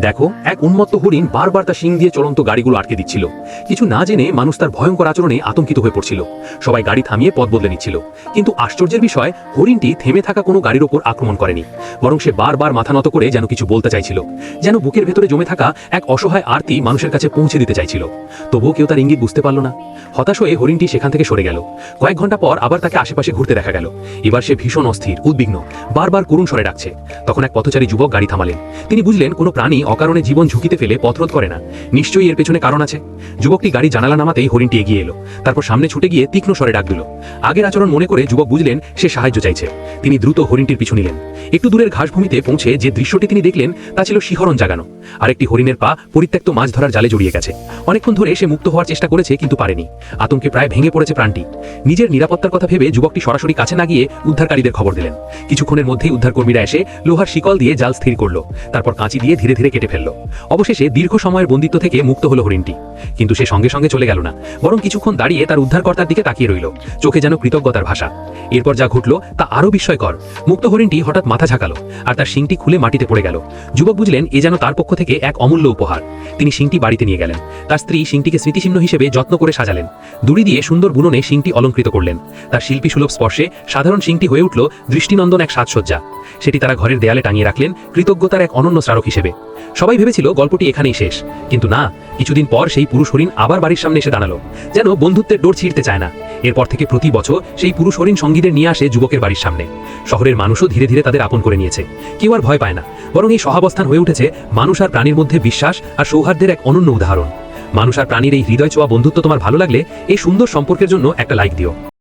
দেখো, এক উন্মত্ত হরিণ বারবার তার শিং দিয়ে চলন্ত গাড়িগুলো আটকে দিচ্ছিল। কিছু না জেনে মানুষ তার ভয়ঙ্কর আচরণে আতঙ্কিত হয়ে পড়ছিল। সবাই গাড়ি থামিয়ে পথ বদলে নিচ্ছিল। কিন্তু আশ্চর্যের বিষয়, হরিণটি থেমে থাকা কোনো গাড়ির ওপর আক্রমণ করেনি, বরং সে বারবার মাথা নত করে যেন কিছু বলতে চাইছিল, যেন বুকের ভেতরে জমে থাকা এক অসহায় আরতি মানুষের কাছে পৌঁছে দিতে চাইছিল। তবুও কেউ তার ইঙ্গিত বুঝতে পারল না। হতাশ হয়ে হরিণটি সেখান থেকে সরে গেল। কয়েক ঘন্টা পর আবার তাকে আশেপাশে ঘুরতে দেখা গেল। এবার সে ভীষণ অস্থির, উদ্বিগ্ন, বারবার করুণ স্বরে ডাকছে। তখন এক পথচারী যুবক গাড়ি থামালেন। তিনি বুঝলেন কোনো প্রাণী অকারণে জীবন ঝুঁকিতে ফেলে পথরোধ করে না, নিশ্চয়ই এর পেছনে কারণ আছে। যুবকটি গাড়ি জানালা নামাতেই হরিণটি এগিয়ে এলো। তারপর সামনে ছুটে গিয়ে তীক্ষ্ণ স্বরে ডাক দিল। আগের আচরণ মনে করে যুবক বুঝলেন সে সাহায্য চাইছে। তিনি দ্রুত হরিণটির পিছু নিলেন। একটু দূরের ঘাসভূমিতে পৌঁছে যে দৃশ্যটি তিনি দেখলেন তা ছিল শিহরণ জাগানো। আরেকটি হরিণের পা পরিত্যক্ত মাছ ধরার জালে জড়িয়ে গেছে। অনেকক্ষণ ধরে সে মুক্ত হওয়ার চেষ্টা করেছে, কিন্তু পারেনি। আতঙ্কে প্রায় ভেঙে পড়েছে প্রাণটি। নিজের নিরাপত্তার কথা ভেবে যুবকটি সরাসরি কাছে না গিয়ে উদ্ধারকারীদের খবর দিলেন। কিছুক্ষণের মধ্যেই উদ্ধারকর্মীরা এসে লোহার শিকল দিয়ে জাল স্থির করলো, তারপর কাঁচি দিয়ে ধীরে ধীরে কেটে ফেললো। অবশেষে দীর্ঘ সময়ের বন্দিত্ব থেকে মুক্ত হলো হরিণটি। কিন্তু সে সঙ্গে সঙ্গে চলে গেল না, বরং কিছুক্ষণ দাঁড়িয়ে তার উদ্ধারকর্তার দিকে তাকিয়ে রইল, চোখে যেন কৃতজ্ঞতার ভাষা। এরপর যা ঘটল তা আরও বিস্ময়কর। মুক্ত হরিণটি হঠাৎ মাথা ঝাঁকালো আর তার শিংটি খুলে মাটিতে পড়ে গেল। যুবক বুঝলেন এ যেন তার পক্ষ থেকে এক অমূল্য উপহার। তিনি শিংটি বাড়িতে নিয়ে গেলেন। তার স্ত্রী শিংটিকে স্মৃতিচিহ্ন হিসেবে যত্ন করে সাজালেন। দড়ি দিয়ে সুন্দর বুননে শিংটি অলঙ্কৃত করলেন। তার শিল্পী সুলভ স্পর্শে সাধারণ শিংটি হয়ে উঠল দৃষ্টিনন্দন এক সাজসজ্জা। সেটি তারা ঘরের দেয়ালে টাঙিয়ে রাখলেন, কৃতজ্ঞতার এক অনন্য স্মারক হিসেবে। সবাই ভেবেছিল গল্পটি এখানেই শেষ, কিন্তু না। কিছুদিন পর সেই পুরুষ হরিণ আবার বাড়ির সামনে এসে দাঁড়ালো, যেন বন্ধুত্বের ডোর ছিঁড়তে চায় না। এরপর থেকে প্রতি বছর সেই পুরুষ হরিণ সঙ্গীদের নিয়ে আসে যুবকের বাড়ির সামনে। শহরের মানুষও ধীরে ধীরে তাদের আপন করে নিয়েছে। কেউ আর ভয় পায় না, বরং এই সহাবস্থান হয়ে উঠেছে মানুষ আর প্রাণীর মধ্যে বিশ্বাস আর সৌহার্দ্যের এক অনন্য উদাহরণ। মানুষ আর প্রাণীর এই হৃদয় ছোঁয়া বন্ধুত্ব তোমার ভালো লাগলে এই সুন্দর সম্পর্কের জন্য একটা লাইক দিও।